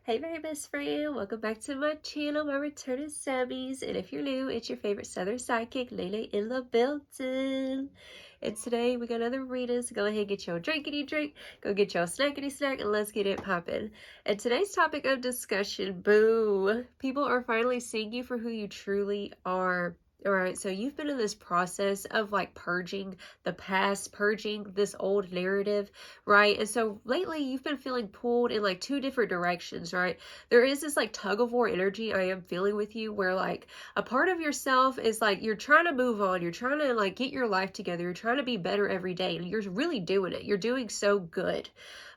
Hey my best friend, welcome back to my channel, my returning subbies, and if you're new, it's your favorite Southern Psychic, Lele in the building. And today we got another reading, so go ahead and get your drinkity drink, go get your snackity snack, and let's get it popping. And today's topic of discussion, boo, people are finally seeing you for who you truly are. All right, so you've been in this process of like purging the past, purging this old narrative, right? And so lately you've been feeling pulled in like two different directions, right? There is this like tug of war energy I am feeling with you where like a part of yourself is like you're trying to move on, you're trying to like get your life together, you're trying to be better every day, and you're really doing it. You're doing so good.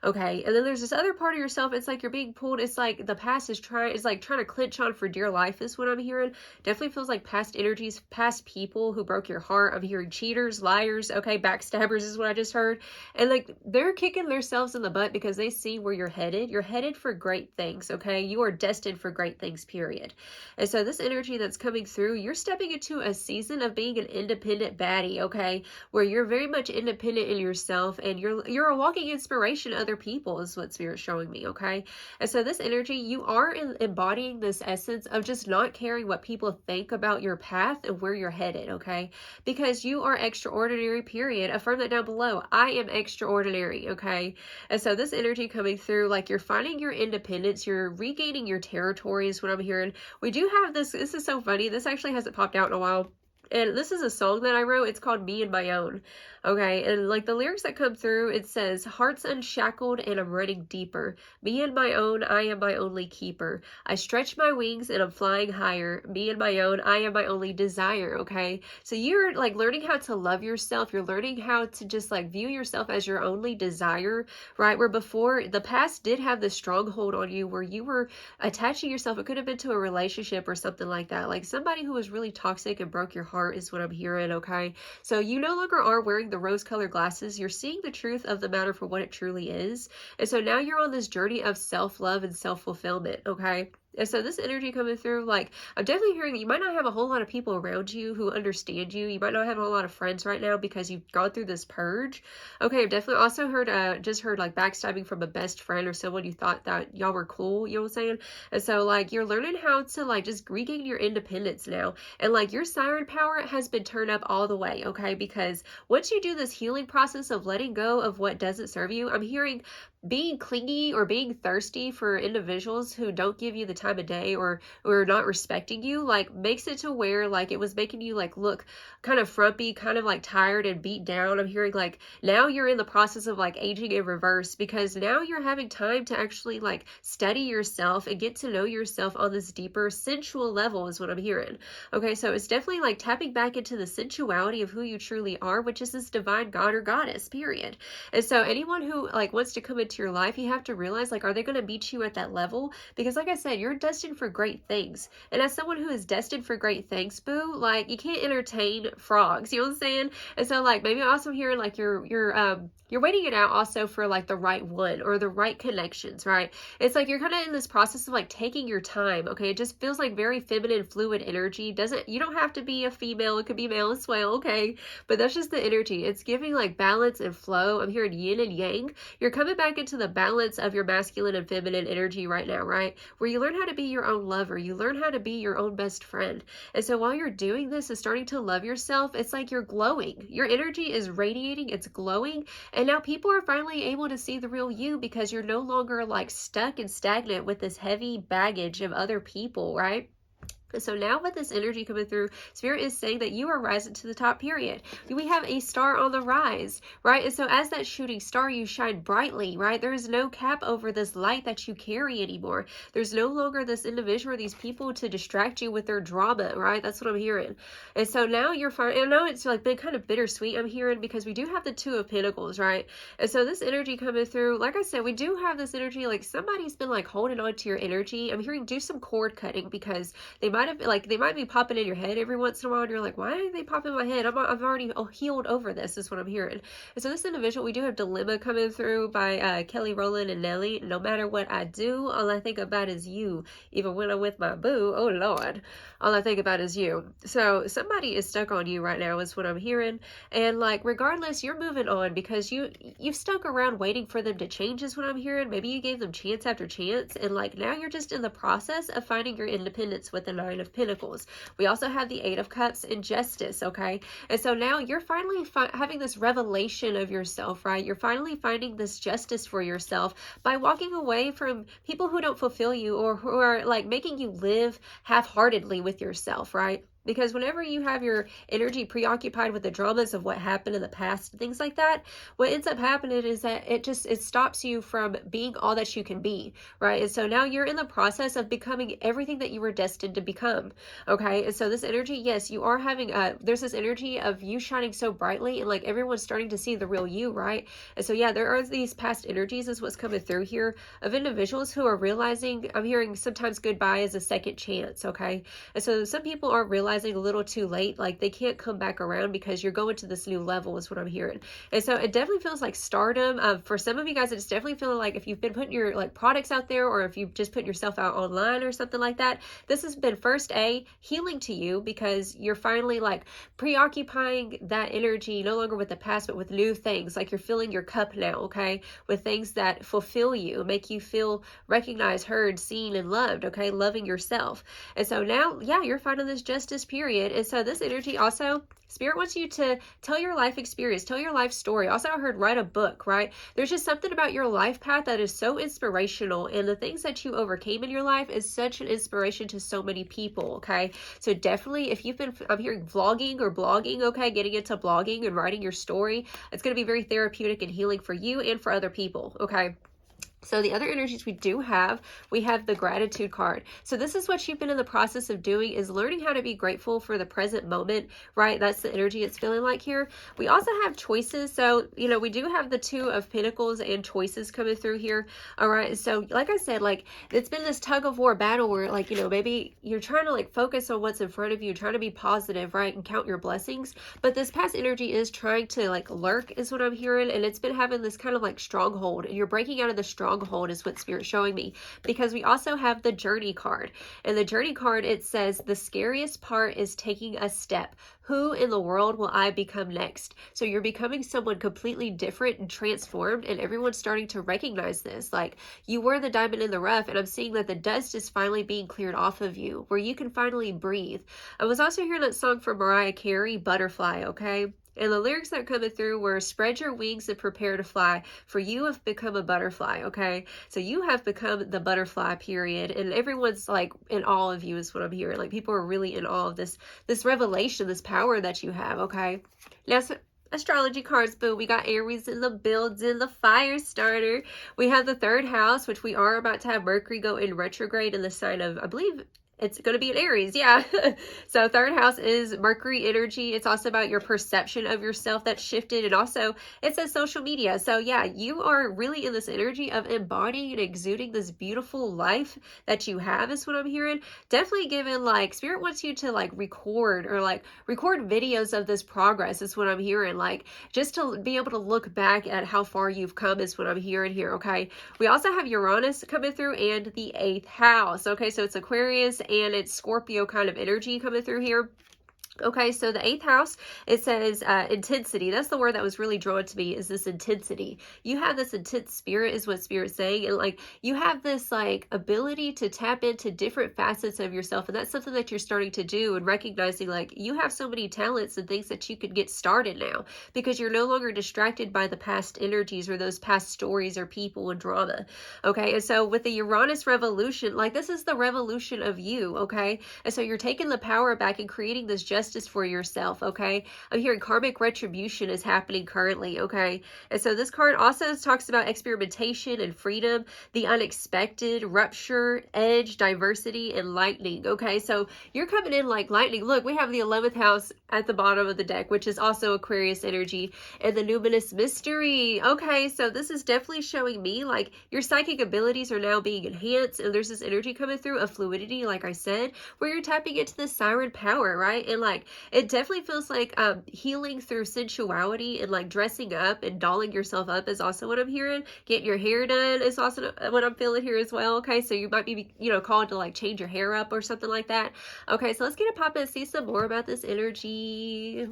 Okay, and then there's this other part of yourself, it's like you're being pulled, it's like the past is trying to clinch on for dear life is what I'm hearing. Definitely feels like past energies, past people who broke your heart. I'm hearing cheaters, liars, okay, backstabbers is what I just heard. And like they're kicking themselves in the butt because they see where you're headed. You're headed for great things, okay? You are destined for great things, period. And so this energy that's coming through, you're stepping into a season of being an independent baddie, okay? Where you're very much independent in yourself and you're a walking inspiration to other people is what Spirit's showing me, okay? And so this energy, you are embodying this essence of just not caring what people think about your path and where you're headed, okay? Because you are extraordinary, period. Affirm that down below. I am extraordinary, okay? And so this energy coming through, like you're finding your independence, you're regaining your territory is what I'm hearing. We do have this is so funny. This actually hasn't popped out in a while. And this is a song that I wrote. It's called Me and My Own. Okay, and like the lyrics that come through, it says, hearts unshackled and I'm running deeper. Me and my own, I am my only keeper. I stretch my wings and I'm flying higher. Me and my own, I am my only desire, okay? So you're like learning how to love yourself. You're learning how to just like view yourself as your only desire, right? Where before, the past did have this stronghold on you where you were attaching yourself. It could have been to a relationship or something like that. Like somebody who was really toxic and broke your heart is what I'm hearing, okay? So you no longer are wearing the rose-colored glasses. You're seeing the truth of the matter for what it truly is. And so now you're on this journey of self-love and self-fulfillment, okay? And so this energy coming through, like, I'm definitely hearing that you might not have a whole lot of people around you who understand you. You might not have a whole lot of friends right now because you've gone through this purge. Okay, I've definitely also heard, just heard like backstabbing from a best friend or someone you thought that y'all were cool, you know what I'm saying? And so like you're learning how to like just regain your independence now. And like your siren power has been turned up all the way, okay? Because once you do this healing process of letting go of what doesn't serve you, I'm hearing being clingy or being thirsty for individuals who don't give you the time of day or not respecting you, like makes it to where like it was making you like look kind of frumpy, kind of like tired and beat down. I'm hearing like now you're in the process of like aging in reverse because now you're having time to actually like study yourself and get to know yourself on this deeper sensual level is what I'm hearing. Okay, so it's definitely like tapping back into the sensuality of who you truly are, which is this divine god or goddess, period. And so anyone who like wants to come into your life, you have to realize like, are they going to meet you at that level? Because like I said, you're destined for great things. And as someone who is destined for great things, boo, like you can't entertain frogs, you know what I'm saying? And so like maybe also hearing like you're waiting it out also for like the right one or the right connections, right? It's like you're kind of in this process of like taking your time, okay? It just feels like very feminine, fluid energy. You don't have to be a female, it could be male as well, okay? But that's just the energy. It's giving like balance and flow. I'm hearing yin and yang. You're coming back into the balance of your masculine and feminine energy right now, right? Where you learn how to be your own lover. You learn how to be your own best friend. And so while you're doing this and starting to love yourself, it's like you're glowing. Your energy is radiating, it's glowing. And now people are finally able to see the real you because you're no longer like stuck and stagnant with this heavy baggage of other people, right? So now with this energy coming through, Spirit is saying that you are rising to the top, period. We have a star on the rise, right? And so as that shooting star, you shine brightly, right? There is no cap over this light that you carry anymore. There's no longer this individual or these people to distract you with their drama, right? That's what I'm hearing. And so now you're fine. I know it's like been kind of bittersweet, I'm hearing, because we do have the Two of Pentacles, right? And so this energy coming through, like I said, we do have this energy, like somebody's been like holding on to your energy. I'm hearing do some cord cutting because they might might have, like, they might be popping in your head every once in a while, and you're like, why are they popping in my head? I've already healed over this, is what I'm hearing. And so this individual, we do have Dilemma coming through by Kelly Rowland and Nelly. No matter what I do, all I think about is you. Even when I'm with my boo, oh Lord, all I think about is you. So somebody is stuck on you right now, is what I'm hearing. And like, regardless, you're moving on because you've stuck around waiting for them to change, is what I'm hearing. Maybe you gave them chance after chance, and like now you're just in the process of finding your independence with the Nine of Pentacles. We also have the Eight of Cups and Justice, okay? And so now you're finally having this revelation of yourself, right? You're finally finding this justice for yourself by walking away from people who don't fulfill you, or who are like making you live half-heartedly with yourself, right? Because whenever you have your energy preoccupied with the dramas of what happened in the past, things like that, what ends up happening is that it stops you from being all that you can be, right? And so now you're in the process of becoming everything that you were destined to become, okay? And so this energy, yes, you are having there's this energy of you shining so brightly, and like everyone's starting to see the real you, right? And so yeah, there are these past energies, is what's coming through here, of individuals who are realizing, I'm hearing sometimes goodbye is a second chance, okay? And so some people are realizing a little too late, like they can't come back around because you're going to this new level, is what I'm hearing. And so it definitely feels like stardom. For some of you guys, it's definitely feeling like if you've been putting your like products out there, or if you've just put yourself out online or something like that, this has been first healing to you, because you're finally like preoccupying that energy no longer with the past, but with new things. Like you're filling your cup now, okay, with things that fulfill you, make you feel recognized, heard, seen, and loved, okay, loving yourself. And so now, yeah, you're finding this justice period. And so this energy also, Spirit wants you to tell your life experience, tell your life story. Also, I heard write a book, right? There's just something about your life path that is so inspirational, and the things that you overcame in your life is such an inspiration to so many people, okay? So definitely, if you've been, I'm hearing vlogging or blogging, okay, getting into blogging and writing your story, it's going to be very therapeutic and healing for you and for other people, okay? So the other energies we have the gratitude card. So this is what you've been in the process of doing, is learning how to be grateful for the present moment, right? That's the energy it's feeling like here. We also have choices. So, you know, we do have the Two of Pentacles and choices coming through here. All right. So like I said, like it's been this tug of war battle where, like, you know, maybe you're trying to like focus on what's in front of you, trying to be positive, right? And count your blessings. But this past energy is trying to like lurk, is what I'm hearing. And it's been having this kind of like stronghold, and you're breaking out of the stronghold, is what Spirit's showing me. Because we also have the Journey card, and the Journey card, it says the scariest part is taking a step. Who in the world will I become next? So you're becoming someone completely different and transformed, and everyone's starting to recognize this. Like, you were the diamond in the rough, and I'm seeing that the dust is finally being cleared off of you, where you can finally breathe. I was also hearing that song from Mariah Carey, Butterfly, okay? And the lyrics that are coming through were, spread your wings and prepare to fly, for you have become a butterfly, okay? So you have become the butterfly, period. And everyone's like in awe of you, is what I'm hearing. Like people are really in awe of this revelation, this power that you have, okay? Now, so astrology cards, boo. We got Aries in the building, the fire starter. We have the third house, which we are about to have Mercury go in retrograde in the sign of, I believe, it's going to be an Aries, yeah. So third house is Mercury energy. It's also about your perception of yourself that's shifted. And also it says social media. So yeah, you are really in this energy of embodying and exuding this beautiful life that you have, is what I'm hearing. Definitely given, like, Spirit wants you to like record videos of this progress, is what I'm hearing. Like just to be able to look back at how far you've come, is what I'm hearing here, okay? We also have Uranus coming through, and the 8th house. Okay, so it's Aquarius and it's Scorpio kind of energy coming through here. Okay, so the 8th house, it says intensity. That's the word that was really drawn to me, is this intensity. You have this intense spirit, is what Spirit's saying. And like you have this like ability to tap into different facets of yourself. And that's something that you're starting to do, and recognizing like you have so many talents and things that you could get started now, because you're no longer distracted by the past energies or those past stories or people and drama. Okay, and so with the Uranus revolution, like this is the revolution of you. Okay, and so you're taking the power back and creating this justice justice for yourself, okay? I'm hearing karmic retribution is happening currently, okay? And so this card also talks about experimentation and freedom, the unexpected, rupture, edge, diversity, and lightning, okay? So you're coming in like lightning. Look, we have the 11th house at the bottom of the deck, which is also Aquarius energy, and the numinous mystery. Okay, so this is definitely showing me like your psychic abilities are now being enhanced, and there's this energy coming through of fluidity, like I said, where you're tapping into the siren power, right? And like it definitely feels like healing through sensuality, and like dressing up and dolling yourself up is also what I'm hearing. Getting your hair done is also what I'm feeling here as well. Okay, so you might be, you know, called to like change your hair up or something like that. Okay, so let's get a pop and see some more about this energy.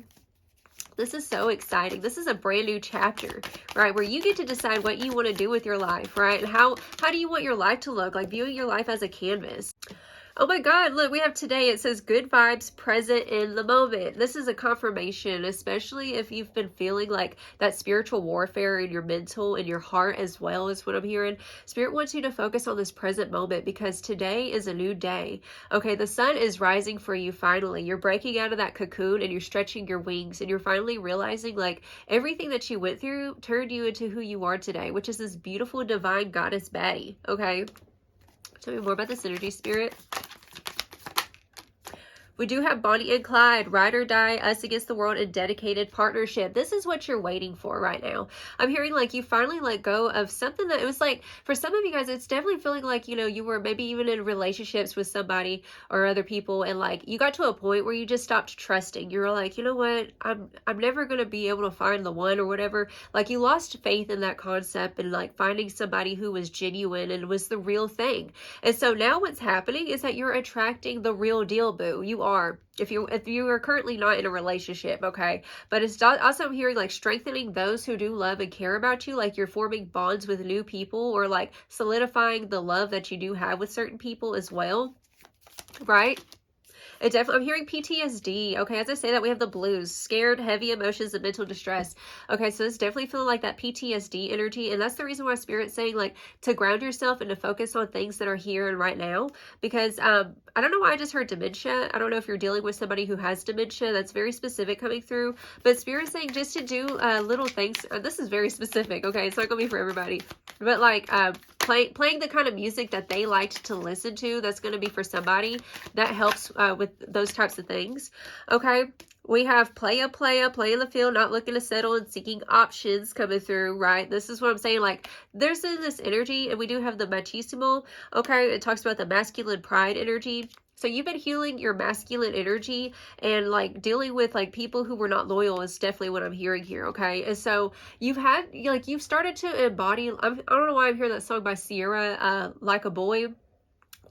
This is so exciting. This is a brand new chapter, right? Where you get to decide what you want to do with your life, right? And how do you want your life to look? Like viewing your life as a canvas. Oh my God, look, we have today, it says good vibes present in the moment. This is a confirmation, especially if you've been feeling like that spiritual warfare in your mental and your heart as well, is what I'm hearing. Spirit wants you to focus on this present moment because today is a new day. Okay, the sun is rising for you finally. You're breaking out of that cocoon and you're stretching your wings, and you're finally realizing like everything that you went through turned you into who you are today, which is this beautiful divine goddess baddie. Okay, tell me more about this energy, Spirit. We do have Bonnie and Clyde, ride or die, us against the world, and dedicated partnership. This is what you're waiting for right now. I'm hearing like you finally let go of something that it was like, for some of you guys, it's definitely feeling like, you know, you were maybe even in relationships with somebody or other people, and like you got to a point where you just stopped trusting. You were like, you know what, I'm never going to be able to find the one or whatever. Like you lost faith in that concept and like finding somebody who was genuine and was the real thing. And so now what's happening is that you're attracting the real deal, boo. You are, if you are currently not in a relationship, okay? But it's also, I'm hearing like strengthening those who do love and care about you, like you're forming bonds with new people, or like solidifying the love that you do have with certain people as well, right? It definitely, I'm hearing PTSD. Okay, as I say that, we have the blues, scared, heavy emotions, and mental distress. Okay, so it's definitely feeling like that PTSD energy, and that's the reason why Spirit's saying like to ground yourself and to focus on things that are here and right now. Because I don't know why I just heard dementia. I don't know if you're dealing with somebody who has dementia. That's very specific coming through. But Spirit's saying just to do little things. This is very specific. Okay, it's not gonna be for everybody. But like playing the kind of music that they liked to listen to, that's going to be for somebody. That helps with those types of things. Okay, we have play in the field, not looking to settle, and seeking options coming through, right? This is what I'm saying. Like there's this energy, and we do have the machismo. Okay, it talks about the masculine pride energy. So you've been healing your masculine energy, and like dealing with like people who were not loyal is definitely what I'm hearing here, okay? And so you've started to embody, I don't know why I'm hearing that song by Sierra, Like a Boy.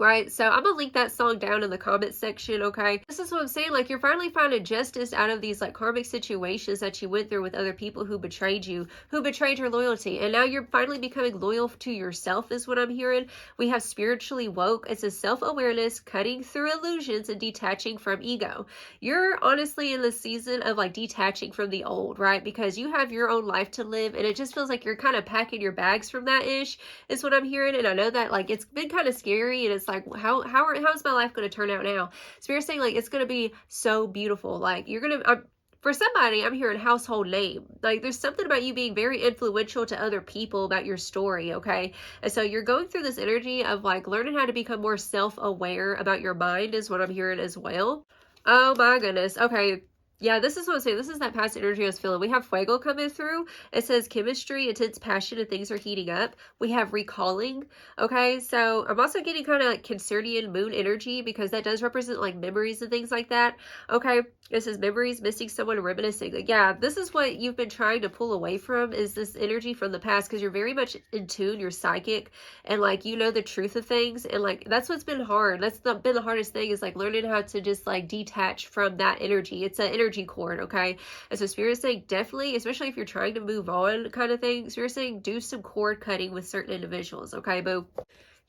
Right, so I'm gonna link that song down in the comment section, okay? This is what I'm saying, like you're finally finding justice out of these like karmic situations that you went through with other people who betrayed you, who betrayed your loyalty, and now you're finally becoming loyal to yourself is what I'm hearing. We have spiritually woke. It's a self-awareness, cutting through illusions, and detaching from ego. You're honestly in the season of like detaching from the old, right? Because you have your own life to live, and it just feels like you're kind of packing your bags from that ish is what I'm hearing. And I know that like it's been kind of scary, and it's like how is my life going to turn out now? Spirit's saying like it's going to be so beautiful. Like you're going to for somebody, I'm hearing household name. Like there's something about you being very influential to other people about your story, okay? And so you're going through this energy of like learning how to become more self-aware about your mind is what I'm hearing as well. Oh my goodness. Okay. Yeah, this is what I'm saying. This is that past energy I was feeling. We have Fuego coming through. It says chemistry, intense passion, and things are heating up. We have recalling. Okay, so I'm also getting kind of like Cancerian moon energy because that does represent like memories and things like that. Okay, it says memories, missing someone, reminiscing. Like, yeah, this is what you've been trying to pull away from, is this energy from the past, because you're very much in tune. You're psychic, and like you know the truth of things, and like that's what's been hard. That's been the hardest thing, is like learning how to just like detach from that energy. It's an energy cord, okay? And so Spirit is saying definitely, especially if you're trying to move on kind of thing, Spirit is saying do some cord cutting with certain individuals, okay, boo?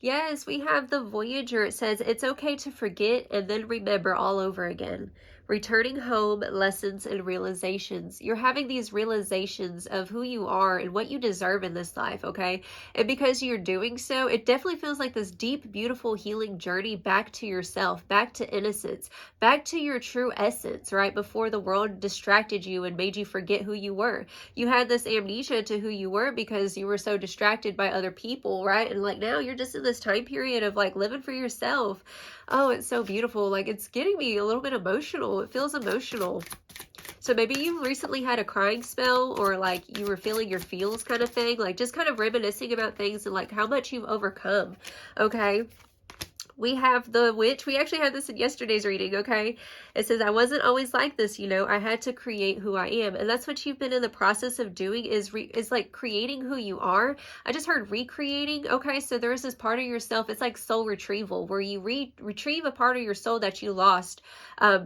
Yes, we have the Voyager. It says it's okay to forget and then remember all over again, returning home, lessons and realizations. You're having these realizations of who you are and what you deserve in this life, okay? And because you're doing so, it definitely feels like this deep, beautiful healing journey back to yourself, back to innocence, back to your true essence, right? Before the world distracted you and made you forget who you were. You had this amnesia to who you were because you were so distracted by other people, right? And like now you're just in this time period of like living for yourself. Oh, it's so beautiful. Like it's getting me a little bit emotional. It feels emotional. So maybe you recently had a crying spell, or like you were feeling your feels kind of thing, like just kind of reminiscing about things and like how much you've overcome. Okay. We have the witch. We actually had this in yesterday's reading, okay? It says, I wasn't always like this, you know. I had to create who I am. And that's what you've been in the process of doing, is like creating who you are. I just heard recreating, okay? So there's this part of yourself. It's like soul retrieval, where you retrieve a part of your soul that you lost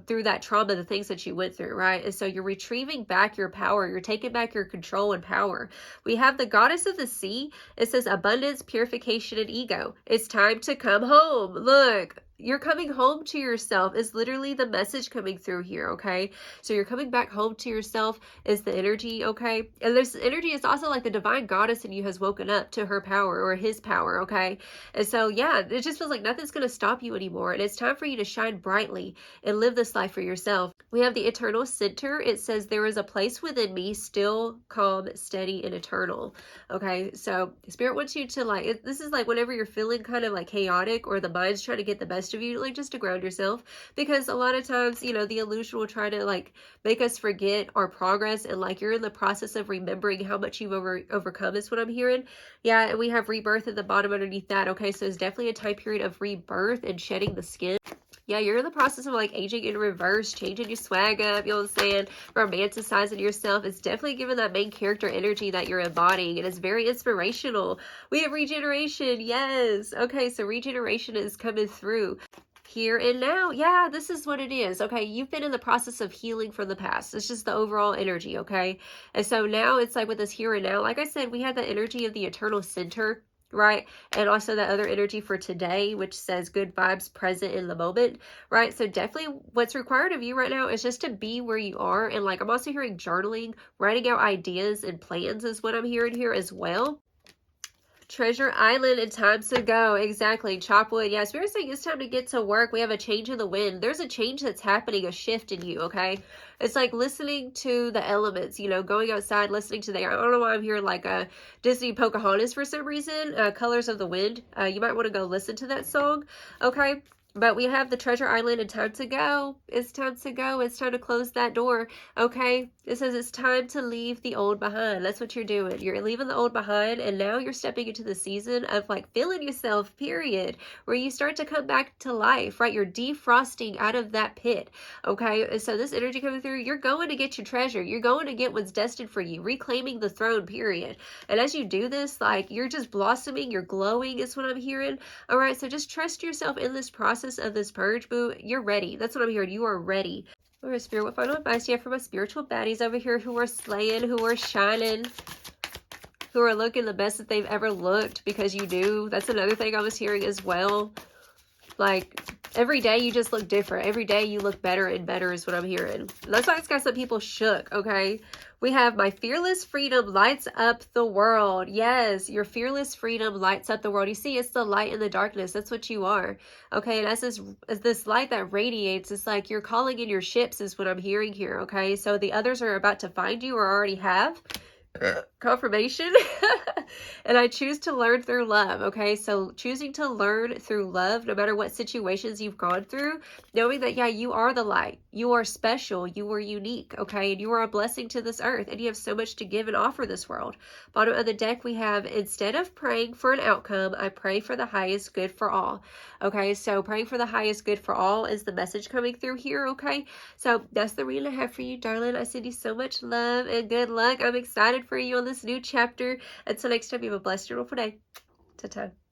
through that trauma, the things that you went through, right? And so you're retrieving back your power. You're taking back your control and power. We have the goddess of the sea. It says abundance, purification, and ego. It's time to come home. Look, you're coming home to yourself is literally the message coming through here, okay? So you're coming back home to yourself is the energy, okay? And this energy is also like the divine goddess in you has woken up to her power, or his power, okay? And so, yeah, it just feels like nothing's going to stop you anymore. And it's time for you to shine brightly and live this life for yourself. We have the eternal center. It says, there is a place within me, still, calm, steady, and eternal. Okay, so Spirit wants you to like, this is like whenever you're feeling kind of like chaotic, or the mind's trying to get the best of you, like just to ground yourself, because a lot of times, you know, the illusion will try to like make us forget our progress, and like you're in the process of remembering how much you've overcome is what I'm hearing. Yeah, and we have rebirth at the bottom underneath that. Okay, so it's definitely a time period of rebirth and shedding the skin. Yeah, you're in the process of like aging in reverse, changing your swag up, you know what I'm saying? Romanticizing yourself. It's definitely giving that main character energy that you're embodying, and it's very inspirational. We have regeneration. Yes. Okay, so regeneration is coming through. Here and now. Yeah, this is what it is. Okay, you've been in the process of healing from the past. It's just the overall energy, okay? And so now it's like with this here and now, like I said, we had the energy of the eternal center, right? And also that other energy for today, which says good vibes, present in the moment, right? So definitely what's required of you right now is just to be where you are. And like I'm also hearing journaling, writing out ideas and plans is what I'm hearing here as well. Treasure Island and time to go. Exactly. Chop wood. Yeah, Spirit's saying it's time to get to work. We have a change in the wind. There's a change that's happening, a shift in you, okay? It's like listening to the elements, you know, going outside, listening to the, I don't know why I'm hearing like a Disney Pocahontas for some reason, Colors of the Wind. You might want to go listen to that song, okay? But we have the Treasure Island and time to go. It's time to go. It's time to close that door. Okay? It says it's time to leave the old behind. That's what you're doing. You're leaving the old behind, and now you're stepping into the season of like feeling yourself, period, where you start to come back to life, right? You're defrosting out of that pit. Okay? And so this energy coming through, you're going to get your treasure. You're going to get what's destined for you, reclaiming the throne, period. And as you do this, like you're just blossoming, you're glowing is what I'm hearing. All right? So just trust yourself in this process of this purge, boo. You're ready. That's what I'm hearing. You are ready. All right, Spirit, what final advice do you have for my spiritual baddies over here who are slaying, who are shining, who are looking the best that they've ever looked, because you do. That's another thing I was hearing as well. Like, every day you just look different. Every day you look better and better is what I'm hearing. And that's why it's got some people shook, okay? We have my fearless freedom lights up the world. Yes, your fearless freedom lights up the world. You see, it's the light in the darkness. That's what you are. Okay, and as this light that radiates, it's like you're calling in your ships is what I'm hearing here, okay? So the others are about to find you or already have. Confirmation. And I choose to learn through love. Okay, so choosing to learn through love, no matter what situations you've gone through, knowing that, yeah, you are the light, you are special, you are unique, okay, and you are a blessing to this earth, and you have so much to give and offer this world. Bottom of the deck, we have, instead of praying for an outcome, I pray for the highest good for all. Okay, so praying for the highest good for all is the message coming through here. Okay, so that's the reading I have for you, darling. I send you so much love and good luck. I'm excited for you on this new chapter. Until next time, you have a blessed, beautiful day. Ta-ta.